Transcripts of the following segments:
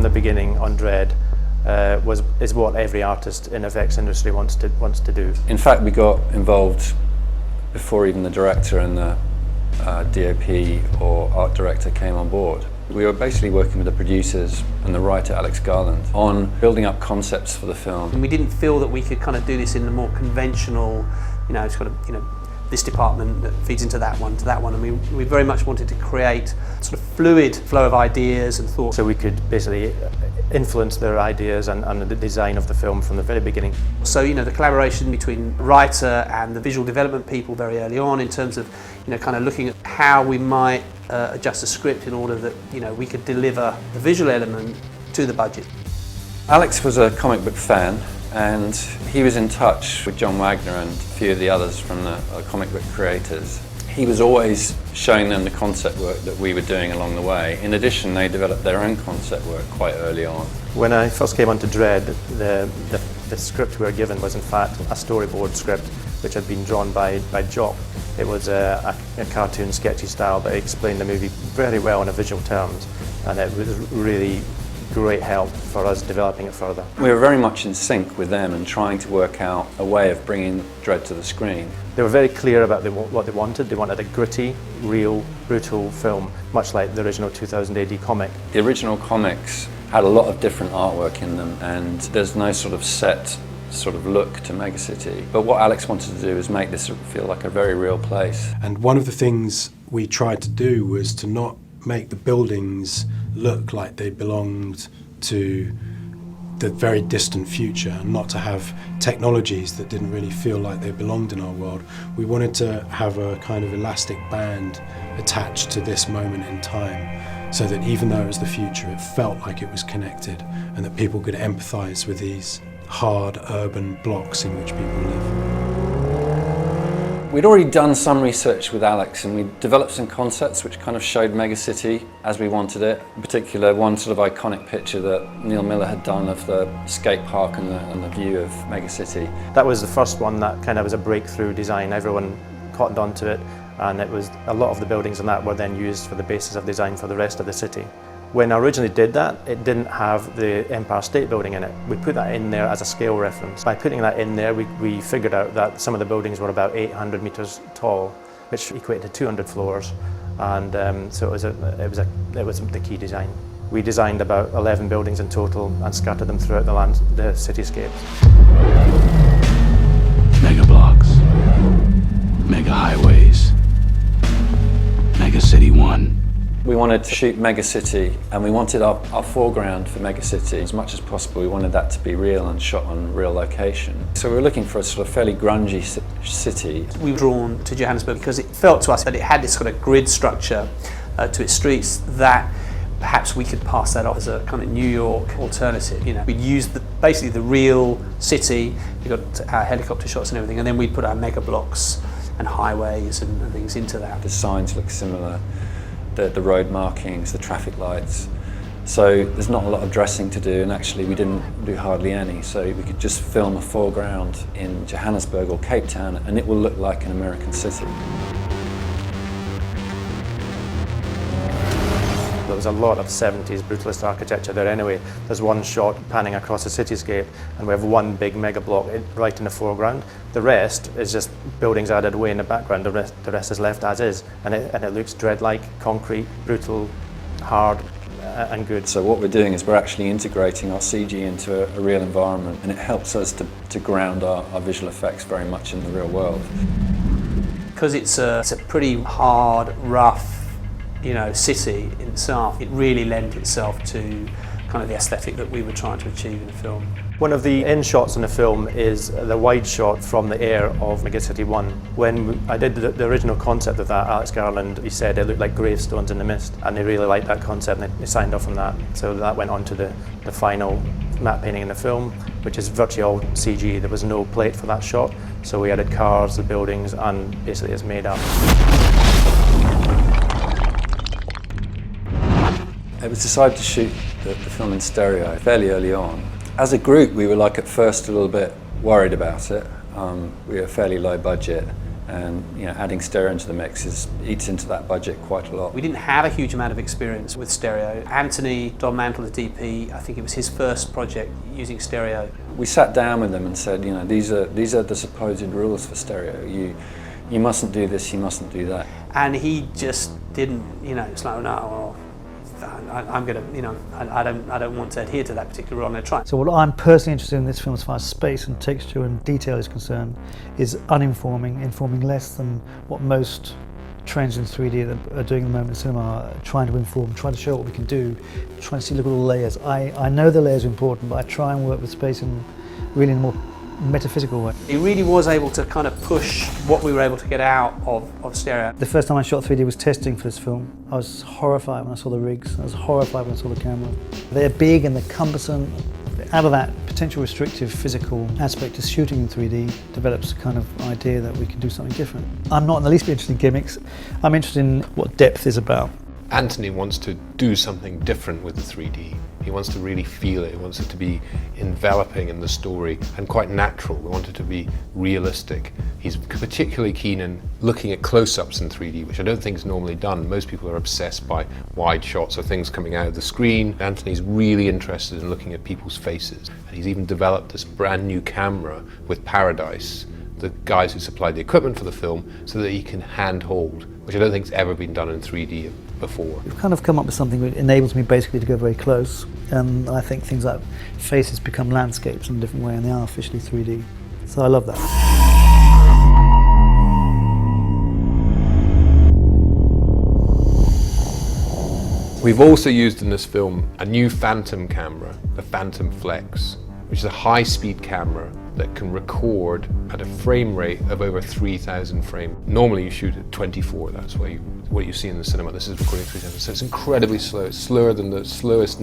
from the beginning on Dredd is what every artist in the effects industry wants to do. In fact, we got involved before even the director and the DOP or art director came on board. We were basically working with the producers and the writer Alex Garland on building up concepts for the film. And we didn't feel that we could kind of do this in the more conventional, this department that feeds into that one, and we very much wanted to create a sort of fluid flow of ideas and thoughts. So we could basically influence their ideas and the design of the film from the very beginning. So the collaboration between writer and the visual development people very early on in terms of kind of looking at how we might adjust the script in order that we could deliver the visual element to the budget. Alex was a comic book fan, and he was in touch with John Wagner and a few of the others from the comic book creators. He was always showing them the concept work that we were doing along the way. In addition, they developed their own concept work quite early on. When I first came onto Dredd, the script we were given was in fact a storyboard script which had been drawn by Jock. It was a cartoon sketchy style, but it explained the movie very well in visual terms, and it was really great help for us developing it further. We were very much in sync with them and trying to work out a way of bringing Dredd to the screen. They were very clear about what they wanted. They wanted a gritty, real, brutal film, much like the original 2000 AD comic. The original comics had a lot of different artwork in them, and there's no sort of set look to Megacity. But what Alex wanted to do is make this feel like a very real place. And one of the things we tried to do was to not make the buildings look like they belonged to the very distant future, and not to have technologies that didn't really feel like they belonged in our world. We wanted to have a kind of elastic band attached to this moment in time, so that even though it was the future, it felt like it was connected, and that people could empathise with these hard urban blocks in which people live. We'd already done some research with Alex, and we developed some concepts which kind of showed Megacity as we wanted it. In particular, one sort of iconic picture that Neil Miller had done of the skate park and the view of Megacity. That was the first one that kind of was a breakthrough design. Everyone cottoned onto it, and it was a lot of the buildings in that were then used for the basis of design for the rest of the city. When I originally did that, it didn't have the Empire State Building in it. We put that in there as a scale reference. By putting that in there, we figured out that some of the buildings were about 800 metres tall, which equated to 200 floors, and so it was the key design. We designed about 11 buildings in total and scattered them throughout the cityscapes. Mega blocks, mega highways, Mega City 1. We wanted to shoot Megacity, and we wanted our foreground for Megacity as much as possible. We wanted that to be real and shot on real location. So we were looking for a sort of fairly grungy city. We were drawn to Johannesburg because it felt to us that it had this sort of grid structure to its streets that perhaps we could pass that off as a kind of New York alternative. We'd use basically the real city. We got our helicopter shots and everything, and then we'd put our mega blocks and highways and things into that. The signs look similar. The road markings, the traffic lights. So there's not a lot of dressing to do, and actually we didn't do hardly any, so we could just film a foreground in Johannesburg or Cape Town and it will look like an American city. There was a lot of 70s brutalist architecture there anyway. There's one shot panning across the cityscape, and we have one big mega block right in the foreground. The rest is just buildings added away in the background. The rest is left as is, and it looks Dredd-like, concrete, brutal, hard, and good. So what we're doing is we're actually integrating our CG into a real environment, and it helps us to ground our visual effects very much in the real world. Because it's a pretty hard, rough, city in itself, it really lent itself to kind of the aesthetic that we were trying to achieve in the film. One of the end shots in the film is the wide shot from the air of Megacity 1. When I did the original concept of that, Alex Garland, he said it looked like gravestones in the mist, and they really liked that concept and they signed off on that. So that went on to the final matte painting in the film, which is virtually all CG. There was no plate for that shot, so we added cars, the buildings, and basically it's made up. It was decided to shoot the film in stereo fairly early on. As a group, we were at first a little bit worried about it. We were fairly low budget, And adding stereo into the mix eats into that budget quite a lot. We didn't have a huge amount of experience with stereo. Anthony, Don Mantle, the DP, I think it was his first project using stereo. We sat down with them and said, these are the supposed rules for stereo. You mustn't do this, you mustn't do that. And he just didn't, it's like, no, well, I'm gonna, I don't want to adhere to that particular rule. I'm gonna try. So what I'm personally interested in this film, as far as space and texture and detail is concerned, is informing less than what most trends in 3D that are doing at the moment in cinema are trying to inform, trying to show what we can do, trying to see, look at all the layers. I know the layers are important, but I try and work with space in really in a more metaphysical way. He really was able to kind of push what we were able to get out of stereo. The first time I shot 3D was testing for this film. I was horrified when I saw the rigs. I was horrified when I saw the camera. They're big and they're cumbersome. Out of that potential restrictive physical aspect of shooting in 3D develops a kind of idea that we can do something different. I'm not in the least bit interested in gimmicks. I'm interested in what depth is about. Anthony wants to do something different with the 3D. He wants to really feel it. He wants it to be enveloping in the story and quite natural. We want it to be realistic. He's particularly keen in looking at close-ups in 3D, which I don't think is normally done. Most people are obsessed by wide shots or things coming out of the screen. Anthony's really interested in looking at people's faces. And he's even developed this brand new camera with Paradise, the guys who supplied the equipment for the film, so that he can hand-hold, which I don't think has ever been done in 3D before. We've kind of come up with something that enables me basically to go very close, and I think things like faces become landscapes in a different way, and they are officially 3D. So I love that. We've also used in this film a new Phantom camera, the Phantom Flex, which is a high-speed camera that can record at a frame rate of over 3,000 frames. Normally you shoot at 24, that's what you see in the cinema. This is recording 3,000, so it's incredibly slow. It's slower than the slowest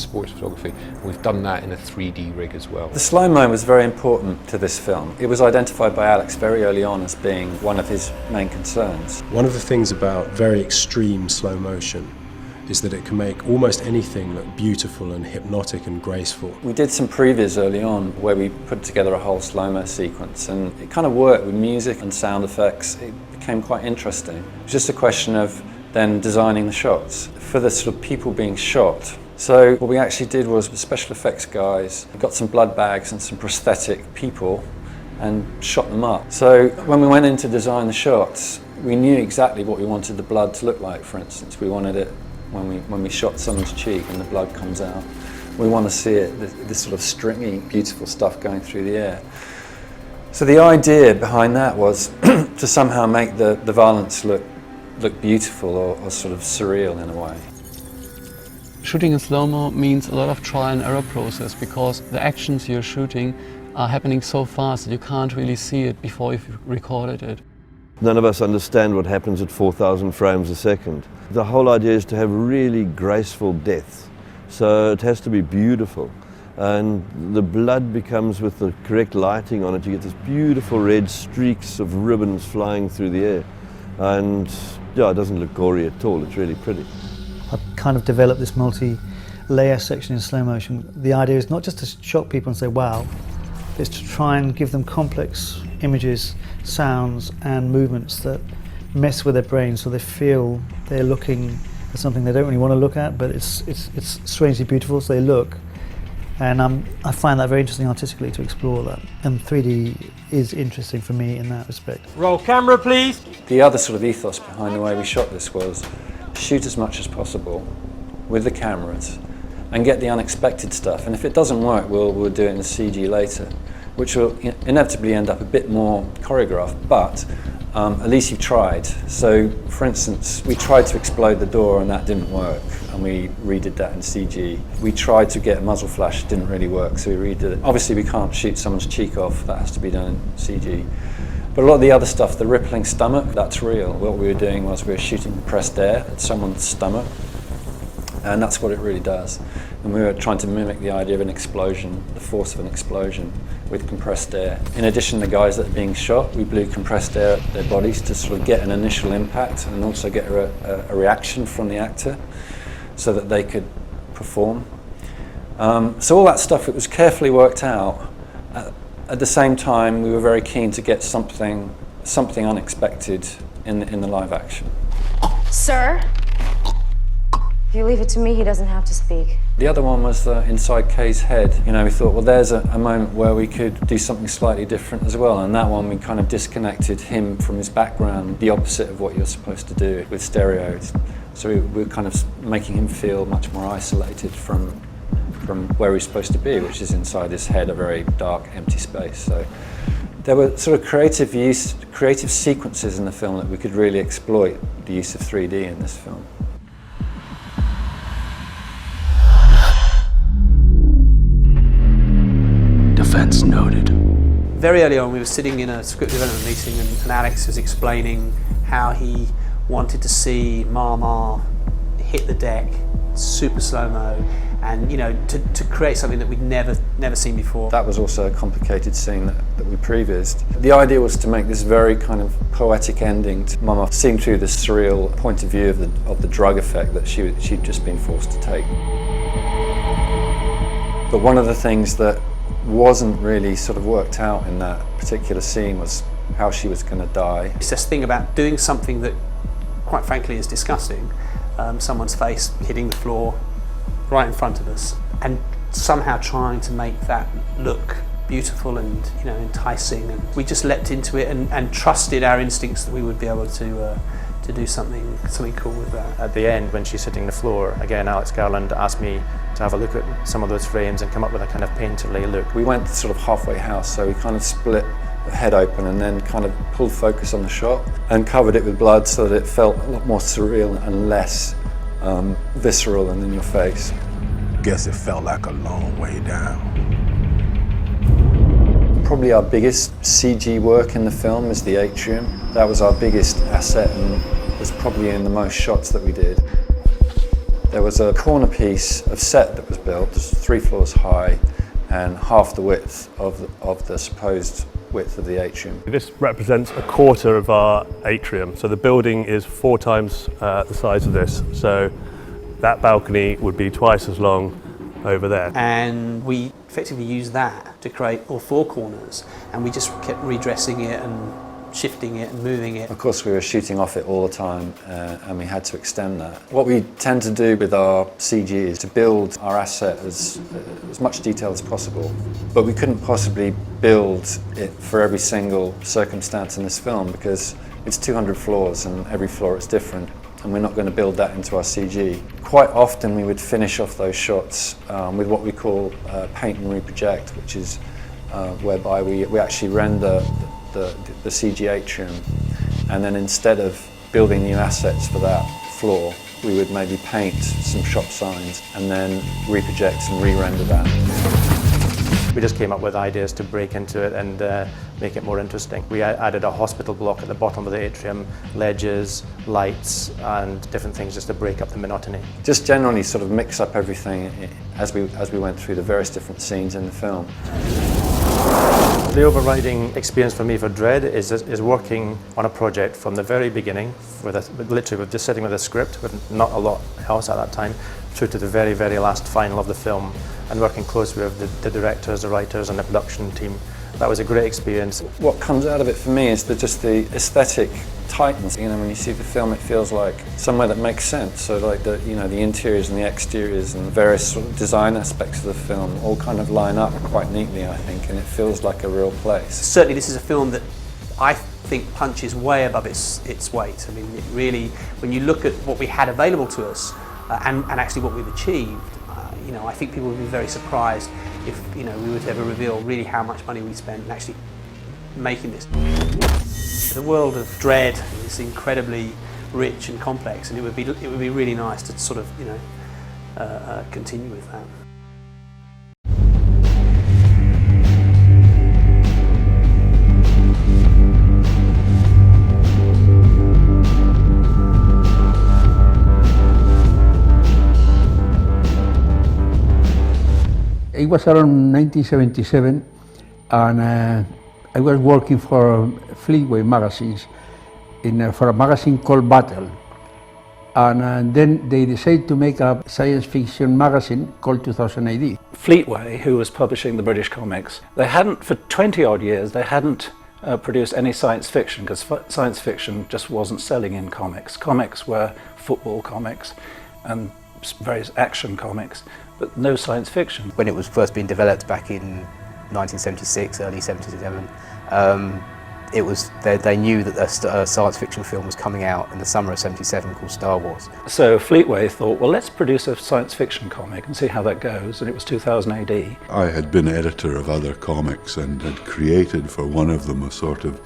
sports photography. And we've done that in a 3D rig as well. The slow-mo was very important to this film. It was identified by Alex very early on as being one of his main concerns. One of the things about very extreme slow motion is that it can make almost anything look beautiful and hypnotic and graceful. We did some previews early on where we put together a whole slow-mo sequence, and it kind of worked with music and sound effects. It became quite interesting. It was just a question of then designing the shots for the sort of people being shot. So what we actually did was, with special effects guys, we got some blood bags and some prosthetic people and shot them up. So when we went in to design the shots, we knew exactly what we wanted the blood to look like. For instance, we wanted it when we shot someone's cheek and the blood comes out. We want to see it, this sort of stringy, beautiful stuff going through the air. So the idea behind that was to somehow make the violence look beautiful or sort of surreal in a way. Shooting in slow-mo means a lot of trial and error process, because the actions you're shooting are happening so fast that you can't really see it before you've recorded it. None of us understand what happens at 4,000 frames a second. The whole idea is to have really graceful deaths. So it has to be beautiful. And the blood becomes, with the correct lighting on it, you get this beautiful red streaks of ribbons flying through the air. And yeah, it doesn't look gory at all, it's really pretty. I've kind of developed this multi-layer section in slow motion. The idea is not just to shock people and say, wow, it's to try and give them complex images, sounds and movements that mess with their brains, so they feel they're looking at something they don't really want to look at, but it's strangely beautiful, so they look. And I find that very interesting artistically to explore that. And 3D is interesting for me in that respect. Roll camera, please. The other sort of ethos behind the way we shot this was shoot as much as possible with the cameras and get the unexpected stuff. And if it doesn't work, we'll do it in the CG later, which will inevitably end up a bit more choreographed, but at least you've tried. So, for instance, we tried to explode the door and that didn't work, and we redid that in CG. We tried to get a muzzle flash, it didn't really work, so we redid it. Obviously we can't shoot someone's cheek off, that has to be done in CG. But a lot of the other stuff, the rippling stomach, that's real. What we were doing was we were shooting compressed air at someone's stomach, and that's what it really does. And we were trying to mimic the idea of an explosion, the force of an explosion with compressed air. In addition, the guys that are being shot, we blew compressed air at their bodies to sort of get an initial impact and also get a reaction from the actor so that they could perform. So all that stuff, it was carefully worked out. At the same time, we were very keen to get something something unexpected in the live action. Sir? If you leave it to me, he doesn't have to speak. The other one was inside Kay's head. You know, we thought, well, there's a moment where we could do something slightly different as well. And that one, we kind of disconnected him from his background, the opposite of what you're supposed to do with stereos. So we were kind of making him feel much more isolated from where he's supposed to be, which is inside his head, a very dark, empty space. So there were sort of creative sequences in the film that we could really exploit the use of 3D in this film. Defense noted. Very early on, we were sitting in a script development meeting, and Alex was explaining how he wanted to see Mama hit the deck, super slow-mo, and to create something that we'd never seen before. That was also a complicated scene that we prevised. The idea was to make this very kind of poetic ending to Mama seeing through the surreal point of view of the drug effect that she'd just been forced to take. But one of the things that wasn't really sort of worked out in that particular scene was how she was going to die. It's this thing about doing something that, quite frankly, is disgusting. Someone's face hitting the floor right in front of us, and somehow trying to make that look beautiful and enticing. And we just leapt into it and trusted our instincts that we would be able to do something cool with that. At the end, when she's hitting the floor, again, Alex Garland asked me to have a look at some of those frames and come up with a kind of painterly look. We went sort of halfway house, so we kind of split the head open and then kind of pulled focus on the shot and covered it with blood so that it felt a lot more surreal and less visceral and in your face. Guess it felt like a long way down. Probably our biggest CG work in the film is the atrium. That was our biggest asset and was probably in the most shots that we did. There was a corner piece of set that was built, it was 3 floors high and half the width of the supposed width of the atrium. This represents a quarter of our atrium, so the building is 4 times the size of this, so that balcony would be twice as long over there. And we effectively used that to create all 4 corners, and we just kept redressing it and shifting it and moving it. Of course, we were shooting off it all the time and we had to extend that. What we tend to do with our CG is to build our asset as much detail as possible, but we couldn't possibly build it for every single circumstance in this film because it's 200 floors and every floor is different, and we're not going to build that into our CG. Quite often we would finish off those shots with what we call paint and reproject, which is whereby we actually render the CG atrium, and then instead of building new assets for that floor, we would maybe paint some shop signs and then reproject and re-render that. We just came up with ideas to break into it and make it more interesting. We added a hospital block at the bottom of the atrium, ledges, lights and different things just to break up the monotony. Just generally sort of mix up everything as we went through the various different scenes in the film. The overriding experience for me for Dredd is working on a project from the very beginning, literally with just sitting with a script, with not a lot else at that time, through to the very, very last final of the film, and working closely with the directors, the writers and the production team. That was a great experience. What comes out of it for me is just the aesthetic tightness. When you see the film, it feels like somewhere that makes sense. So like the interiors and the exteriors and various sort of design aspects of the film all kind of line up quite neatly, I think, and it feels like a real place. Certainly this is a film that I think punches way above its weight. I mean, it really, when you look at what we had available to us and actually what we've achieved, I think people would be very surprised if we would ever reveal really how much money we spent actually making this. The world of Dredd is incredibly rich and complex, and it would be really nice to sort of continue with that. It was around 1977, and I was working for Fleetway magazines for a magazine called Battle, and then they decided to make a science fiction magazine called 2000 AD. Fleetway, who was publishing the British comics, they hadn't, for 20 odd years, they hadn't produce any science fiction, because science fiction just wasn't selling in comics. Comics were football comics and various action comics, but no science fiction. When it was first being developed back in 1976, early 77, they knew that a science fiction film was coming out in the summer of 77 called Star Wars. So Fleetway thought, well, let's produce a science fiction comic and see how that goes, and it was 2000 AD. I had been editor of other comics and had created for one of them a sort of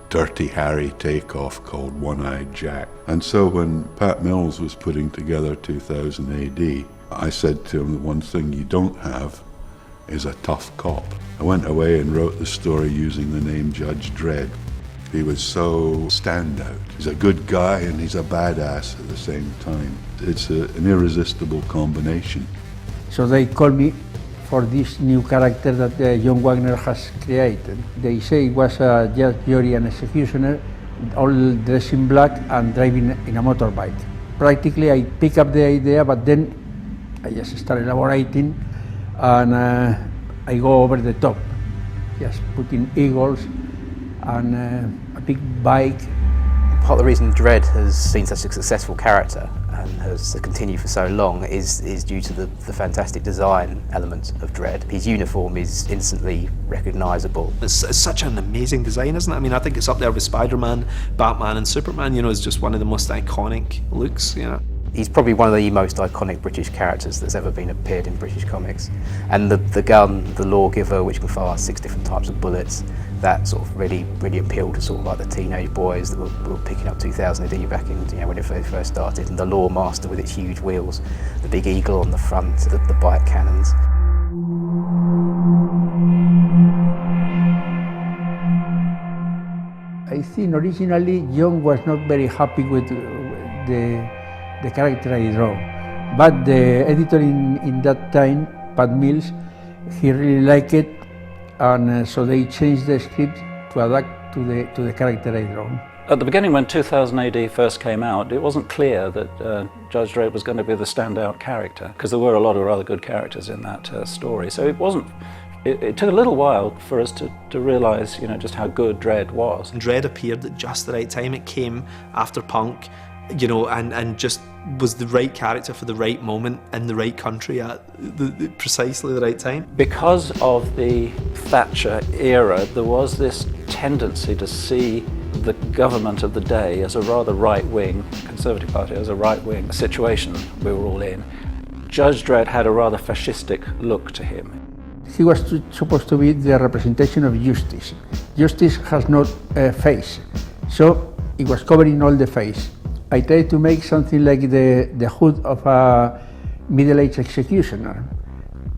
Dirty Harry takeoff called One-Eyed Jack. And so when Pat Mills was putting together 2000 AD, I said to him, the one thing you don't have is a tough cop. I went away and wrote the story using the name Judge Dredd. He was so standout. He's a good guy and he's a badass at the same time. It's an irresistible combination. So they called me for this new character that John Wagner has created. They say it was a judge, jury and executioner, all dressed in black and driving in a motorbike. Practically I pick up the idea, but then I just start elaborating, and I go over the top, just putting eagles and a big bike. Part of the reason Dredd has been such a successful character and has continued for so long is due to the fantastic design element of Dredd. His uniform is instantly recognisable. It's such an amazing design, isn't it? I mean, I think it's up there with Spider-Man, Batman and Superman, you know, it's just one of the most iconic looks, you know. He's probably one of the most iconic British characters that's ever been appeared in British comics. And the gun, the lawgiver, which can fire 6 different types of bullets, that sort of really appealed to sort of like the teenage boys that were picking up 2000 AD back in, you know, when it first started. And the Law Master with its huge wheels, the big eagle on the front, the bike cannons. I think originally John was not very happy with the character I draw, but the editor in that time, Pat Mills, he really liked it, and so they changed the script to adapt to the character I draw. At the beginning, when 2000 AD first came out, it wasn't clear that Judge Dredd was going to be the standout character, because there were a lot of other good characters in that story. So it wasn't. It took a little while for us to realise, you know, just how good Dredd was. Dredd appeared at just the right time. It came after Punk, you know, and just was the right character for the right moment in the right country at precisely the right time. Because of the Thatcher era, there was this tendency to see the government of the day as a rather right-wing, Conservative Party as a right-wing situation we were all in. Judge Dredd had a rather fascistic look to him. He was supposed to be the representation of justice. Justice has no face, so it was covering all the face. I tried to make something like the hood of a middle-aged executioner,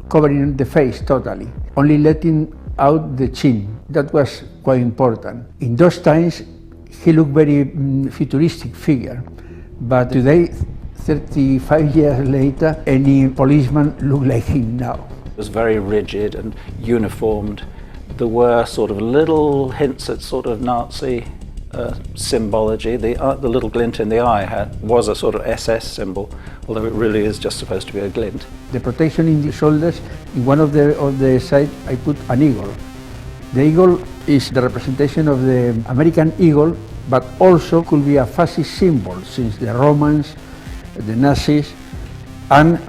covering the face totally, only letting out the chin. That was quite important. In those times, he looked very futuristic figure, but today, 35 years later, any policeman looked like him now. It was very rigid and uniformed. There were sort of little hints at sort of Nazi symbology. The little glint in the eye was a sort of SS symbol, although it really is just supposed to be a glint. The protection in the shoulders, in one of the sides, I put an eagle. The eagle is the representation of the American eagle, but also could be a fascist symbol, since the Romans, the Nazis, and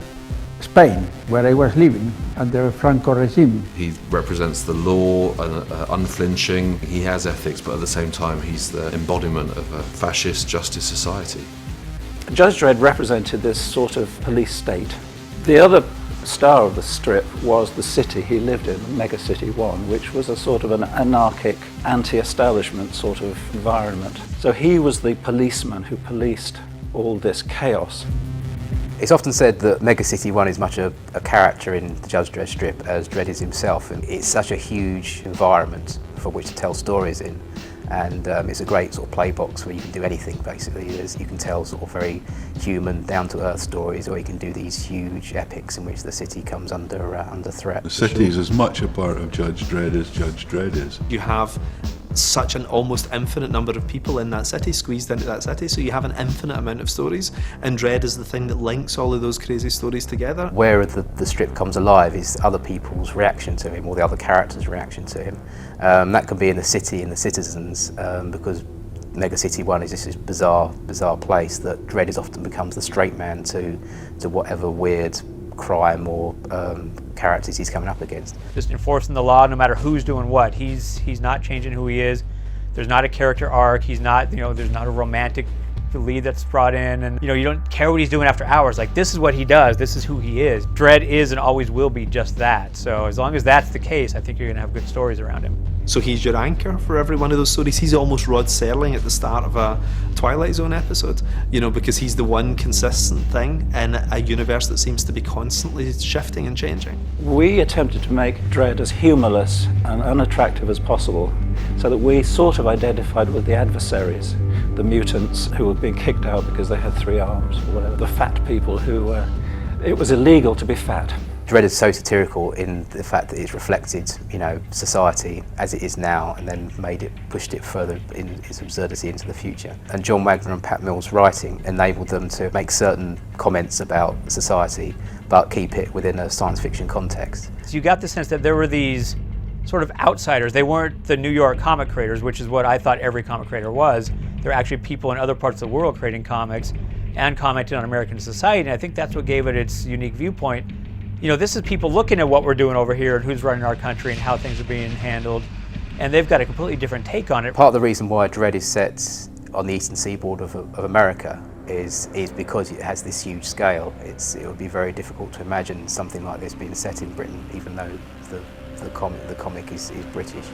Spain, where I was living under Franco regime. He represents the law and unflinching. He has ethics, but at the same time he's the embodiment of a fascist justice society. Judge Dredd represented this sort of police state. The other star of the strip was the city he lived in, Mega City 1, which was a sort of an anarchic, anti-establishment sort of environment. So he was the policeman who policed all this chaos. It's often said that Mega City 1 is much a character in the Judge Dredd strip as Dredd is himself, and it's such a huge environment for which to tell stories in, and it's a great sort of play box where you can do anything basically. You can tell sort of very human, down-to-earth stories, or you can do these huge epics in which the city comes under threat. The city is as much a part of Judge Dredd as Judge Dredd is. You have such an almost infinite number of people in that city, squeezed into that city, so you have an infinite amount of stories, and Dredd is the thing that links all of those crazy stories together. Where the strip comes alive is other people's reaction to him, or the other characters' reaction to him. That can be in the city, in the citizens, because Mega City 1 is this bizarre place that Dredd is often becomes the straight man to whatever weird crime or characters he's coming up against. Just enforcing the law no matter who's doing what. He's not changing who he is. There's not a character arc. He's not, there's not a romantic lead that's brought in, and you don't care what he's doing after hours. Like, this is what he does, this is who he is. Dredd is and always will be just that. So as long as that's the case, I think you're gonna have good stories around him. So he's your anchor for every one of those stories. He's almost Rod Serling at the start of a Twilight Zone episode, because he's the one consistent thing in a universe that seems to be constantly shifting and changing. We attempted to make Dredd as humourless and unattractive as possible, so that we sort of identified with the adversaries, the mutants who were being kicked out because they had 3 arms or whatever, the fat people who it was illegal to be fat. Dredd is so satirical in the fact that it's reflected, society as it is now, and then pushed it further in its absurdity into the future. And John Wagner and Pat Mills' writing enabled them to make certain comments about society, but keep it within a science fiction context. So you got the sense that there were these sort of outsiders. They weren't the New York comic creators, which is what I thought every comic creator was. There were actually people in other parts of the world creating comics and commenting on American society, and I think that's what gave it its unique viewpoint. This is people looking at what we're doing over here and who's running our country and how things are being handled, and they've got a completely different take on it. Part of the reason why Dredd is set on the eastern seaboard of America is because it has this huge scale. It would be very difficult to imagine something like this being set in Britain, even though the comic is British.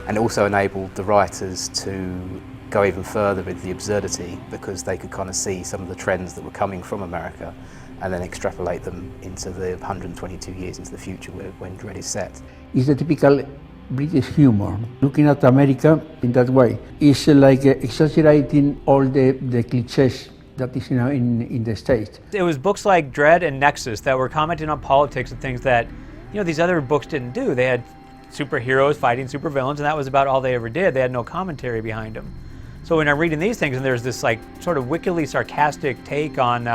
And it also enabled the writers to go even further with the absurdity, because they could kind of see some of the trends that were coming from America and then extrapolate them into the 122 years into the future when Dredd is set. It's the typical British humor, looking at America in that way. It's like exaggerating all the clichés that is in the States. It was books like Dredd and Nexus that were commenting on politics and things that these other books didn't do. They had superheroes fighting supervillains, and that was about all they ever did. They had no commentary behind them. So when I'm reading these things and there's this sort of wickedly sarcastic take on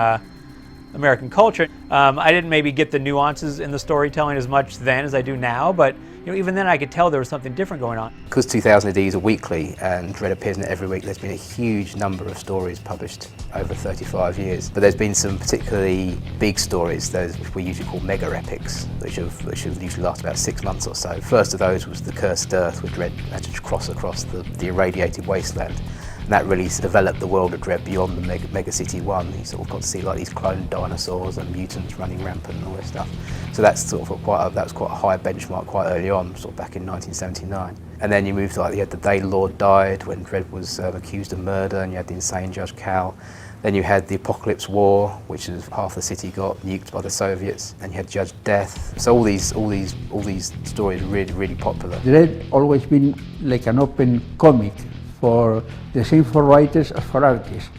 American culture, I didn't maybe get the nuances in the storytelling as much then as I do now, but even then I could tell there was something different going on. Because 2000 AD is a weekly and Dredd appears in it every week, there's been a huge number of stories published over 35 years. But there's been some particularly big stories, those which we usually call mega epics, which have usually lasted about 6 months or so. First of those was The Cursed Earth, where Dredd had to cross across the irradiated wasteland. And that really developed the world of Dredd beyond the Mega City 1. You sort of got to see these cloned dinosaurs and mutants running rampant and all this stuff. So that's that was quite a high benchmark quite early on, sort of back in 1979. And then you moved to you had The Day Lord Died, when Dredd was accused of murder, and you had the insane Judge Cal. Then you had the Apocalypse War, which is half the city got nuked by the Soviets, and you had Judge Death. So all these stories are really, really popular. Dredd always been like an open comic, for the same for writers as for artists.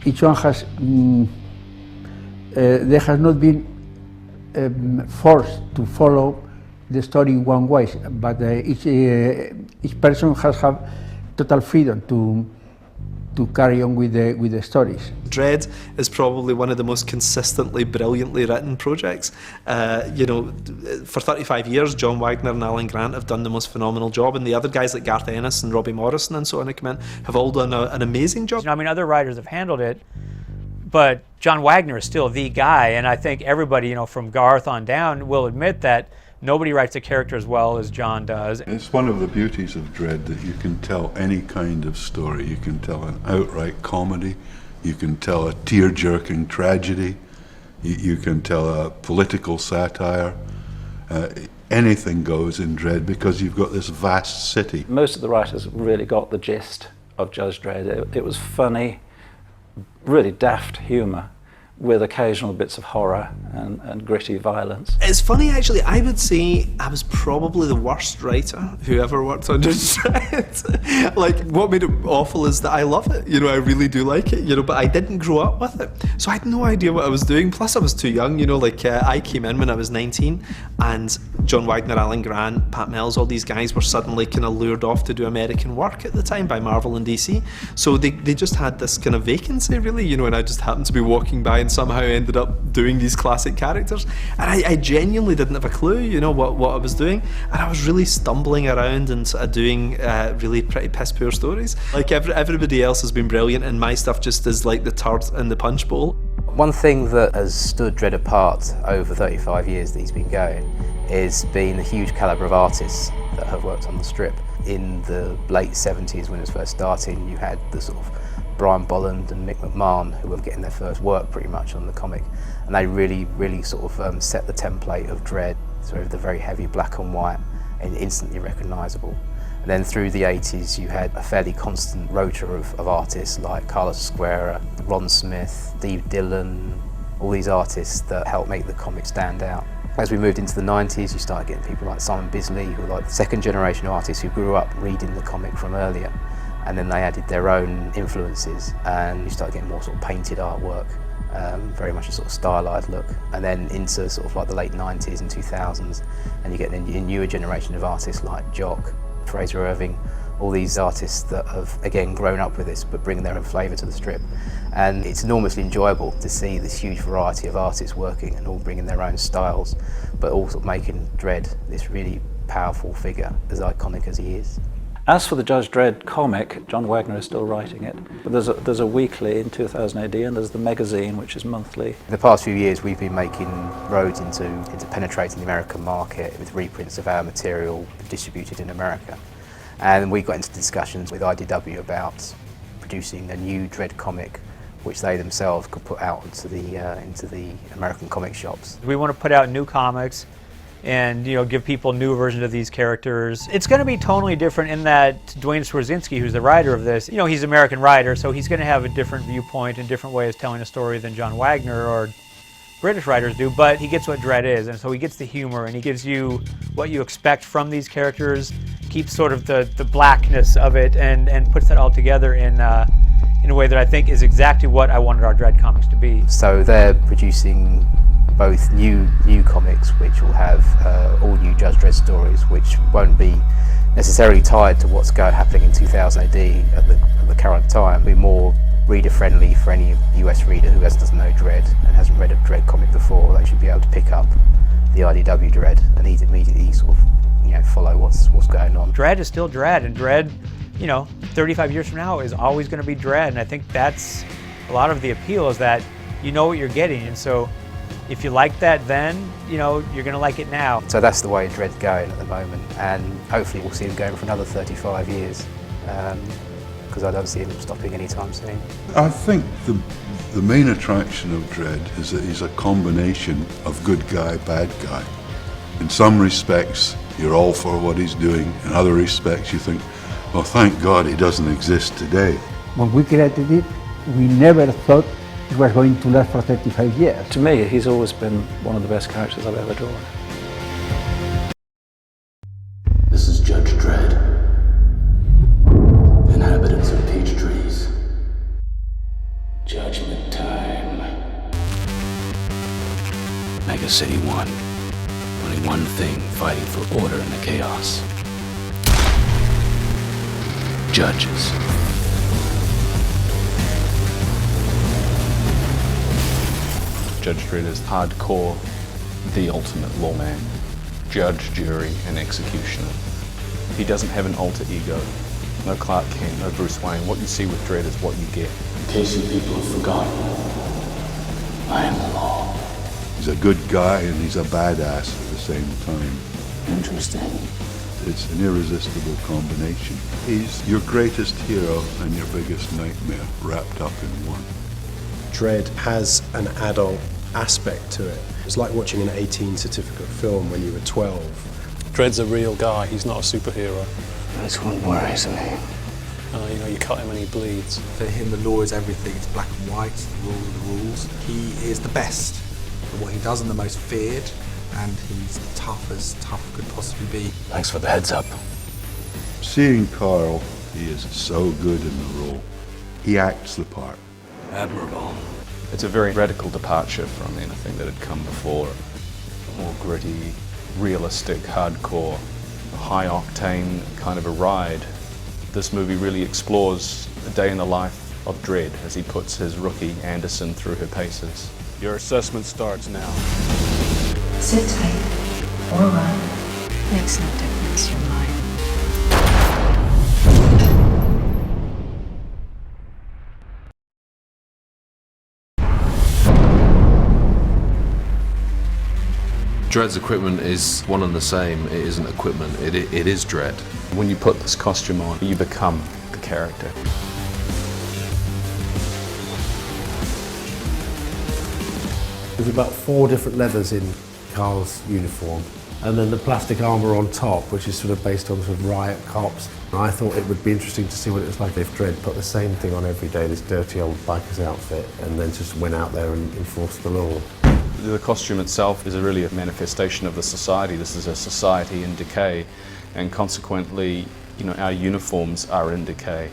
Each one has, there has not been forced to follow the story in one way, but each person has have total freedom to carry on with the stories. Dredd is probably one of the most consistently brilliantly written projects. For 35 years, John Wagner and Alan Grant have done the most phenomenal job, and the other guys like Garth Ennis and Robbie Morrison and so on who come in have all done an amazing job. Other writers have handled it, but John Wagner is still the guy, and I think everybody, from Garth on down, will admit that nobody writes a character as well as John does. It's one of the beauties of Dredd that you can tell any kind of story. You can tell an outright comedy, you can tell a tear-jerking tragedy, you can tell a political satire. Anything goes in Dredd because you've got this vast city. Most of the writers really got the gist of Judge Dredd. It was funny, really daft humour, with occasional bits of horror and gritty violence. It's funny actually, I would say I was probably the worst writer who ever worked on Judge Dredd. Like, what made it awful is that I love it, you know, I really do like it, you know, but I didn't grow up with it. So I had no idea what I was doing, plus I was too young, you know, like I came in when I was 19 and John Wagner, Alan Grant, Pat Mills, all these guys were suddenly kind of lured off to do American work at the time by Marvel and DC. So they just had this kind of vacancy really, you know, and I just happened to be walking by and somehow ended up doing these classic characters, and I genuinely didn't have a clue, you know, what I was doing, and I was really stumbling around and sort of doing really pretty piss poor stories. Like everybody else has been brilliant, and my stuff just is like the turd in the punch bowl. One thing that has stood Dredd apart over 35 years that he's been going is being the huge calibre of artists that have worked on the strip. In the late 70s when it was first starting, you had the sort of Brian Bolland and Mick McMahon, who were getting their first work pretty much on the comic, and they really sort of set the template of Dredd, sort of the very heavy black and white and instantly recognisable. And then through the 80s you had a fairly constant rota of artists like Carlos Esquerra, Ron Smith, Steve Dillon, all these artists that helped make the comic stand out. As we moved into the 90s, you started getting people like Simon Bisley, who were like the second generation artists who grew up reading the comic from earlier. And then they added their own influences, and you start getting more sort of painted artwork, very much a sort of stylized look. And then into sort of like the late 90s and 2000s, and you get a newer generation of artists like Jock, Fraser Irving, all these artists that have again grown up with this but bring their own flavour to the strip. And it's enormously enjoyable to see this huge variety of artists working and all bringing their own styles, but also making Dredd this really powerful figure, as iconic as he is. As for the Judge Dredd comic, John Wagner is still writing it. But there's a weekly in 2000 AD, and there's the magazine, which is monthly. In the past few years, we've been making roads into penetrating the American market with reprints of our material distributed in America. And we got into discussions with IDW about producing a new Dredd comic, which they themselves could put out into the American comic shops. We want to put out new comics and, you know, give people new versions of these characters. It's going to be totally different in that Duane Swierczynski, who's the writer of this, you know, he's an American writer, so he's going to have a different viewpoint and different way of telling a story than John Wagner or British writers do, but he gets what Dredd is, and so he gets the humor, and he gives you what you expect from these characters, keeps sort of the blackness of it, and puts that all together in a way that I think is exactly what I wanted our Dredd comics to be. So they're producing both new comics, which will have all new Judge Dredd stories, which won't be necessarily tied to what's happening in 2000 AD at the current time. It'll be more reader friendly for any US reader who doesn't know Dredd and hasn't read a Dredd comic before. They should be able to pick up the IDW Dredd and immediately sort of, you know, follow what's going on. Dredd is still Dredd, and Dredd, you know, 35 years from now is always going to be Dredd, and I think that's a lot of the appeal, is that you know what you're getting, and so if you like that then, you know, you're going to like it now. So that's the way Dredd's going at the moment, and hopefully we'll see him going for another 35 years, because I don't see him stopping anytime soon. I think the main attraction of Dredd is that he's a combination of good guy, bad guy. In some respects, you're all for what he's doing. In other respects, you think, well, thank God he doesn't exist today. When we created it, we never thought it was going to last for 35 years. To me, he's always been one of the best characters I've ever drawn. This is Judge Dredd. Inhabitants of peach trees. Judgment time. Mega City 1. Only one thing fighting for order in the chaos. Judges. Judge Dredd is hardcore, the ultimate lawman. Judge, jury, and executioner. He doesn't have an alter ego. No Clark Kent, no Bruce Wayne. What you see with Dredd is what you get. In case you people have forgotten, I am the law. He's a good guy and he's a badass at the same time. Interesting. It's an irresistible combination. He's your greatest hero and your biggest nightmare wrapped up in one. Dredd has an adult aspect to it. It's like watching an 18 certificate film when you were 12. Dredd's a real guy, he's not a superhero. This one worries me. You know, you cut him and he bleeds. For him, the law is everything. It's black and white. The rule are the rules. He is the best at what he does and the most feared, and he's tough as tough could possibly be. Thanks for the heads up. Seeing Carl, he is so good in the role. He acts the part. Admirable. It's a very radical departure from anything that had come before. More gritty, realistic, hardcore, high-octane kind of a ride. This movie really explores a day in the life of Dredd as he puts his rookie Anderson through her paces. Your assessment starts now. Sit tight or run. Makes no difference, you're mine. Dredd's equipment is one and the same. It isn't equipment, it is Dredd. When you put this costume on, you become the character. There's about 4 different leathers in Carl's uniform, and then the plastic armour on top, which is sort of based on sort of riot cops. I thought it would be interesting to see what it was like if Dredd put the same thing on every day, this dirty old biker's outfit, and then just went out there and enforced the law. The costume itself is really a manifestation of the society. This is a society in decay, and consequently, you know, our uniforms are in decay.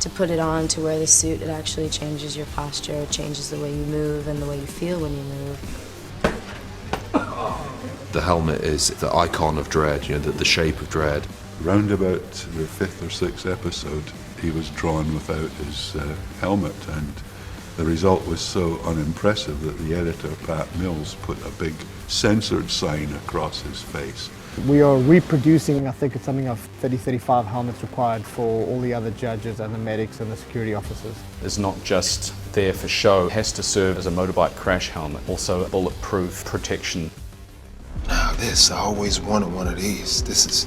To put it on, to wear the suit, it actually changes your posture, it changes the way you move and the way you feel when you move. The helmet is the icon of Dredd, you know, the shape of Dredd. Round about the 5th or 6th episode, he was drawn without his helmet, and the result was so unimpressive that the editor, Pat Mills, put a big censored sign across his face. We are reproducing, I think it's something of 30-35 helmets required for all the other judges and the medics and the security officers. It's not just there for show, it has to serve as a motorbike crash helmet, also a bulletproof protection. Now this, I always wanted one of these. This is,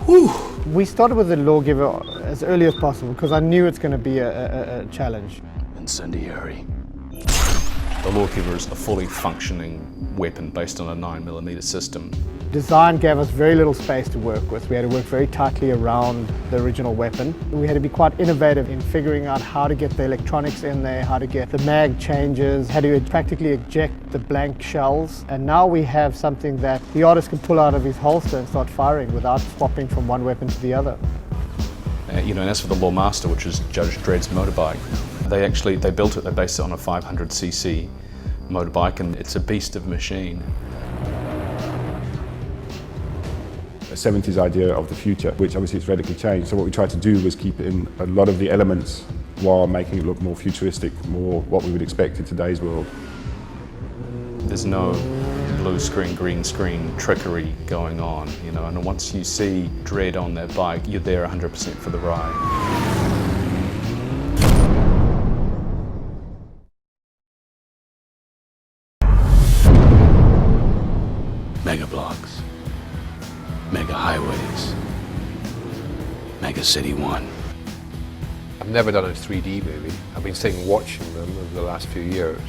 whew. We started with the lawgiver as early as possible because I knew it's going to be a challenge. Incendiary. The lawgiver is a fully functioning weapon based on a 9mm system. Design gave us very little space to work with. We had to work very tightly around the original weapon. We had to be quite innovative in figuring out how to get the electronics in there, how to get the mag changes, how to practically eject the blank shells. And now we have something that the artist can pull out of his holster and start firing without swapping from one weapon to the other. You know, and as for the Lawmaster, which is Judge Dredd's motorbike, they built it, they based it on a 500cc motorbike, and it's a beast of a machine. A 70s idea of the future, which obviously it's radically changed. So what we tried to do was keep in a lot of the elements while making it look more futuristic, more what we would expect in today's world. There's no blue screen, green screen trickery going on, you know, and once you see Dredd on that bike, you're there 100% for the ride. Mega blocks, mega highways, mega city one. I've never done a 3D movie. I've been sitting watching them over the last few years.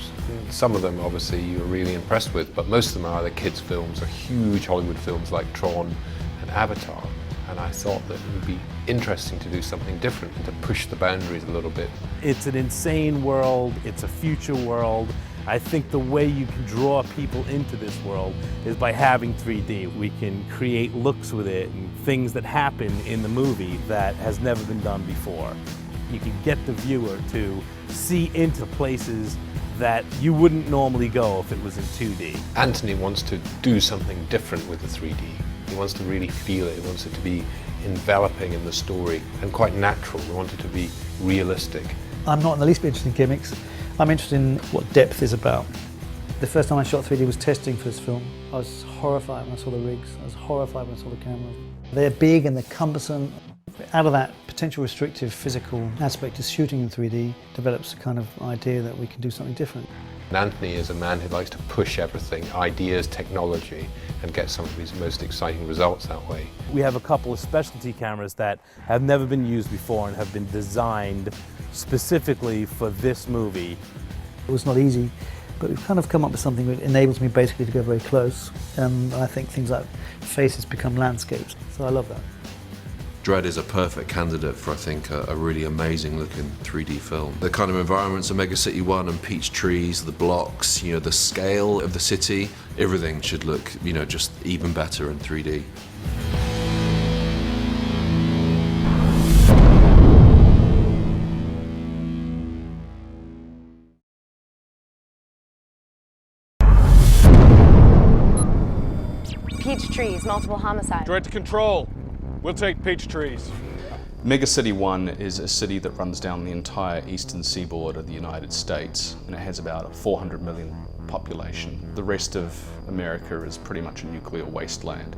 Some of them obviously you're really impressed with, but most of them are the kids' films or huge Hollywood films like Tron and Avatar. And I thought that it would be interesting to do something different and to push the boundaries a little bit. It's an insane world, it's a future world. I think the way you can draw people into this world is by having 3D. We can create looks with it and things that happen in the movie that has never been done before. You can get the viewer to see into places that you wouldn't normally go if it was in 2D. Anthony wants to do something different with the 3D. He wants to really feel it. He wants it to be enveloping in the story and quite natural. We want it to be realistic. I'm not in the least bit interested in gimmicks. I'm interested in what depth is about. The first time I shot 3D was testing for this film. I was horrified when I saw the rigs. I was horrified when I saw the cameras. They're big and they're cumbersome. Out of that potential restrictive physical aspect of shooting in 3D develops a kind of idea that we can do something different. And Anthony is a man who likes to push everything, ideas, technology, and get some of his most exciting results that way. We have a couple of specialty cameras that have never been used before and have been designed specifically for this movie. It was not easy, but we've kind of come up with something that enables me basically to go very close. I think things like faces become landscapes, so I love that. Dredd is a perfect candidate for, I think, a really amazing looking 3D film. The kind of environments of Mega City 1 and peach trees, the blocks, you know, the scale of the city, everything should look, you know, just even better in 3D. Peach trees, multiple homicides. Dredd to control. We'll take peach trees. Mega City 1 is a city that runs down the entire eastern seaboard of the United States, and it has about a 400 million population. The rest of America is pretty much a nuclear wasteland.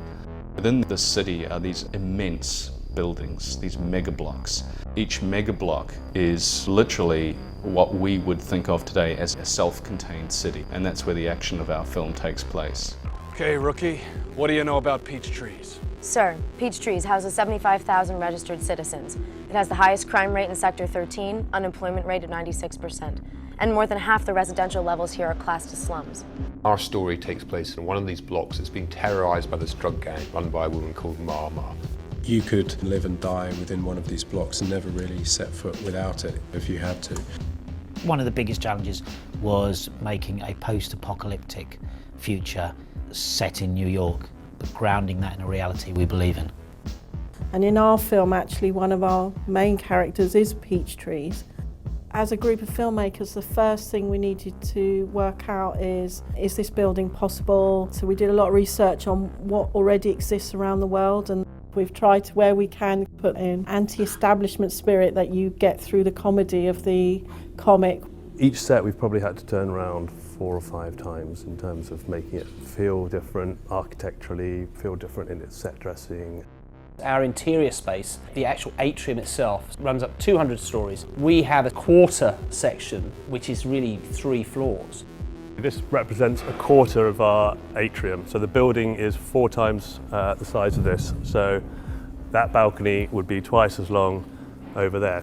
Within this city are these immense buildings, these mega blocks. Each mega block is literally what we would think of today as a self-contained city, and that's where the action of our film takes place. Okay, rookie, what do you know about peach trees? Sir, Peach Trees houses 75,000 registered citizens. It has the highest crime rate in Sector 13, unemployment rate of 96%, and more than half the residential levels here are classed as slums. Our story takes place in one of these blocks that's been terrorized by this drug gang run by a woman called Mama. You could live and die within one of these blocks and never really set foot without it if you had to. One of the biggest challenges was making a post-apocalyptic future set in New York, but grounding that in a reality we believe in. And in our film, actually, one of our main characters is Peach Trees. As a group of filmmakers, the first thing we needed to work out is this building possible? So we did a lot of research on what already exists around the world, and we've tried to, where we can, put in anti-establishment spirit that you get through the comedy of the comic. Each set we've probably had to turn around 4 or 5 times in terms of making it feel different architecturally, feel different in its set dressing. Our interior space, the actual atrium itself, runs up 200 stories. We have a quarter section, which is really 3 floors. This represents a quarter of our atrium. So the building is 4 times the size of this. So that balcony would be twice as long over there.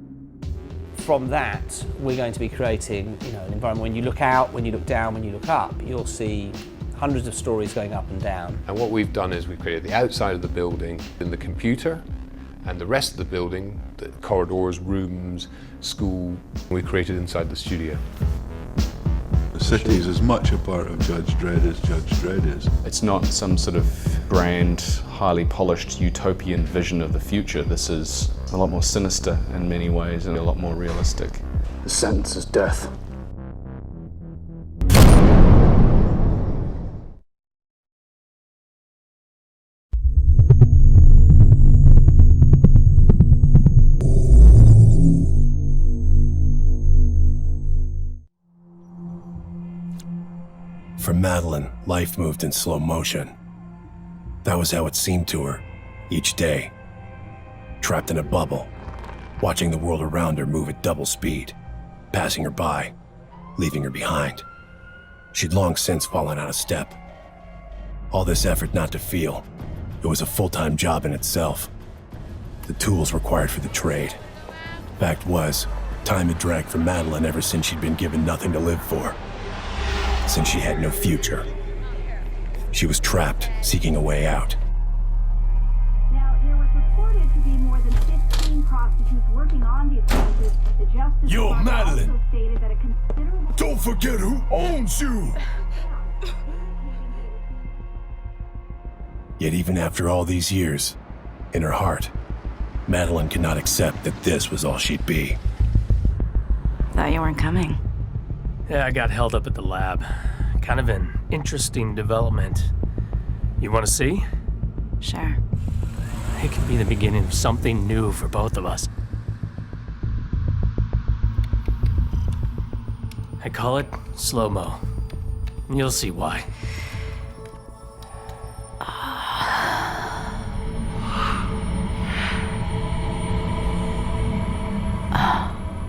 From that, we're going to be creating, an environment when you look out, when you look down, when you look up, you'll see hundreds of stories going up and down. And what we've done is we've created the outside of the building in the computer, and the rest of the building, the corridors, rooms, school, we created inside the studio. The city is as much a part of Judge Dredd as Judge Dredd is. It's not some sort of grand, highly polished utopian vision of the future. This is a lot more sinister in many ways and a lot more realistic. The sentence is death. For Madeline, life moved in slow motion. That was how it seemed to her, each day. Trapped in a bubble, watching the world around her move at double speed, passing her by, leaving her behind. She'd long since fallen out of step. All this effort not to feel, it was a full-time job in itself. The tools required for the trade. Fact was, time had dragged for Madeline ever since she'd been given nothing to live for. Since she had no future. She was trapped, seeking a way out. Now, there was reported to be more than 15 prostitutes working on the offenses. The Justice Yo, Department Madeline! also stated that a considerable... Don't forget who owns you! Yet even after all these years, in her heart, Madeline could not accept that this was all she'd be. Thought you weren't coming. Yeah, I got held up at the lab. Kind of an interesting development. You want to see? Sure. It could be the beginning of something new for both of us. I call it slow-mo. You'll see why.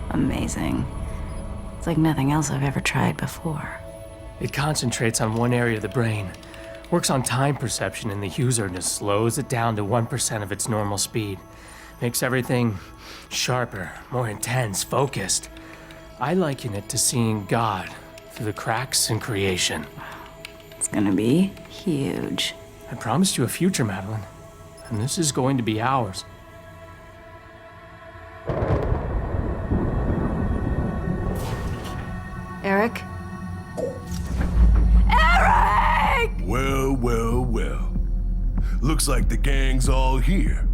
Amazing. It's like nothing else I've ever tried before. It concentrates on one area of the brain, works on time perception in the user, and just slows it down to 1% of its normal speed. Makes everything sharper, more intense, focused. I liken it to seeing God through the cracks in creation. It's gonna be huge. I promised you a future, Madeline, and this is going to be ours. Eric? Eric! Well, well, well. Looks like the gang's all here.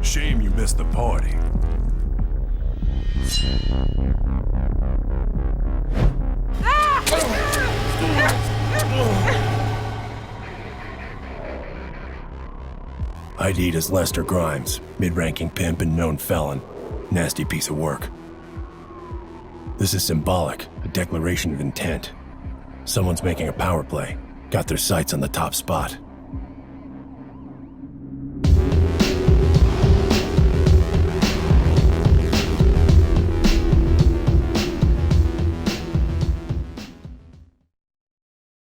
Shame you missed the party. ID'd as Lester Grimes, mid-ranking pimp and known felon. Nasty piece of work. This is symbolic, a declaration of intent. Someone's making a power play, got their sights on the top spot.